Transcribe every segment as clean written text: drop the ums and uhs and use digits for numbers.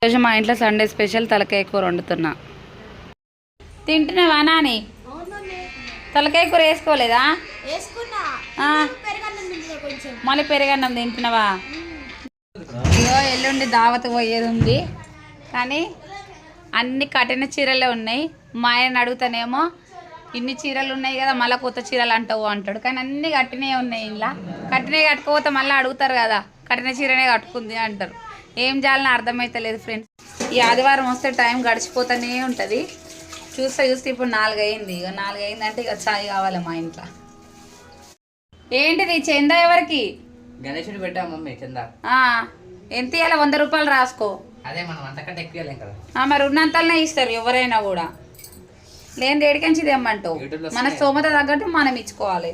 రోజు మా ఇంట్లో సండే స్పెషల్ తలకాయ కూర వండుతున్నా. తింటున్నావా నాని? తలకాయ కూర వేసుకోలేదా? మళ్ళీ పెరుగన్నం తింటున్నావా? ఇగో ఎల్లుండి దావత్ పోయేది ఉంది, కానీ అన్ని కట్టిన చీరలే ఉన్నాయి. మా ఆయన అడుగుతానేమో ఇన్ని చీరలు ఉన్నాయి కదా మళ్ళీ కొత్త చీరలు అంటావు అంటాడు, కానీ అన్నీ కట్టినవి ఉన్నాయి. ఇలా కట్టినవి కట్టుకోపోతే మళ్ళీ అడుగుతారు కదా, కట్టిన చీరనే కట్టుకుంది అంటారు. ఏం చేయాలని అర్థమవుతలేదు ఫ్రెండ్స్. ఈ ఆదివారం వస్తే టైం గడిచిపోతూనే ఉంటుంది. చూస్తే ఇప్పుడు 4 అయింది. ఇక 4 అయిందంటే ఇక చాయ్ కావాలి మా ఇంట్లో. ఏంటిది చందా? ఎవరికి? గణేశుడు పెట్టా మమ్మీ చందా. ఎంత ఇవ్వాలి? 100 రూపాయలు రాసుకో. అదే మనం అంతకంటే ఎక్కువ కదా. మరి ఉన్నంతనే ఇస్తారు ఎవరైనా కూడా, లేని దేడికంచి తెమ్మంటావు. మన స్తోమత తగ్గట్టు మనం ఇచ్చుకోవాలి.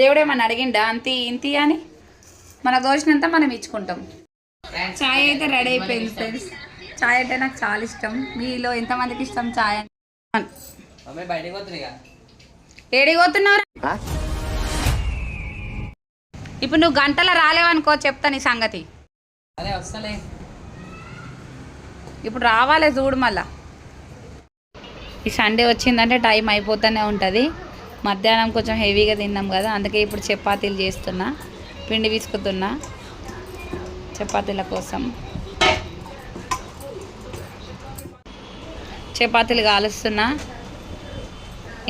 దేవుడేమన్నా అడిగిండా అంతి ఇంతి అని? మన దోషినంత మనం ఇచ్చుకుంటాం. చాయ్ అయితే రెడీ అయిపోయింది ఫ్రెండ్స్. చాయ్ అంటే నాకు చాలా ఇష్టం. మీలో ఎంతమందికి ఇష్టం చాయ్? ఏడికి పోతున్నావు? ఇప్పుడు నువ్వు గంటలో రాలేవనుకో చెప్తా నీ సంగతి. అదే వస్తలే, ఇప్పుడు రావాలి చూడు. మళ్ళా ఈ సండే వచ్చిందంటే టైం అయిపోతూనే ఉంటుంది. మధ్యాహ్నం కొంచెం హెవీగా తిన్నాం కదా, అందుకే ఇప్పుడు చపాతీలు చేస్తున్నా, పిండి విసుకుతున్నా చపాతీల కోసం. చపాతీలు కాలుస్తున్నా.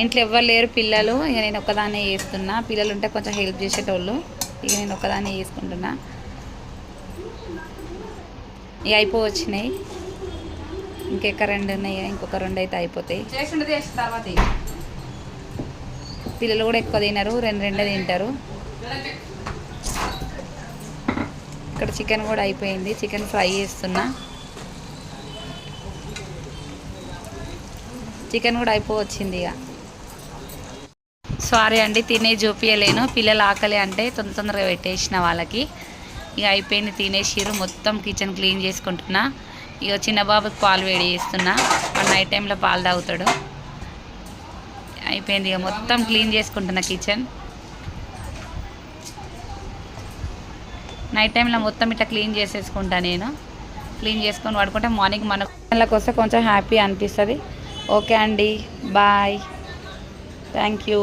ఇంట్లో ఎవ్వరు లేరు, పిల్లలు. ఇక నేను ఒక్కదాన్నే చేస్తున్నా. పిల్లలు ఉంటే కొంచెం హెల్ప్ చేసేటోళ్ళు, ఇక నేను ఒక్కదాన్నే చేసుకుంటున్నా. ఇక అయిపోవచ్చినాయి, ఇంకెక్క 2 ఉన్నాయి, ఇంకొక 2 అయితే అయిపోతాయి. చేసిన తర్వాత పిల్లలు కూడా ఎక్కువ తినరు, 2 తింటారు. ఇక్కడ చికెన్ కూడా అయిపోయింది, చికెన్ ఫ్రై చేస్తున్నా. చికెన్ కూడా అయిపోవచ్చింది. ఇక సారీ అండి, తినే చూపించలేను. పిల్లలు ఆకలి అంటే తొందరగా పెట్టేసిన వాళ్ళకి. ఇక అయిపోయింది, తినేసిరు. మొత్తం కిచెన్ క్లీన్ చేసుకుంటున్నా. ఇక చిన్న బాబుకి పాలు వేడి చేస్తున్నా, వాడు నైట్ టైంలో పాలు తాగుతాడు. అయిపోయింది, ఇక మొత్తం క్లీన్ చేసుకుంటున్నా కిచెన్. నైట్ టైంలో మొత్తం ఇట్లా క్లీన్ చేసేసుకుంటా నేను. క్లీన్ చేసుకొని పడుకుంటే మార్నింగ్ మన పిల్లలకు వస్తే కొంచెం హ్యాపీ అనిపిస్తుంది. ఓకే అండి, బాయ్, థ్యాంక్ యూ.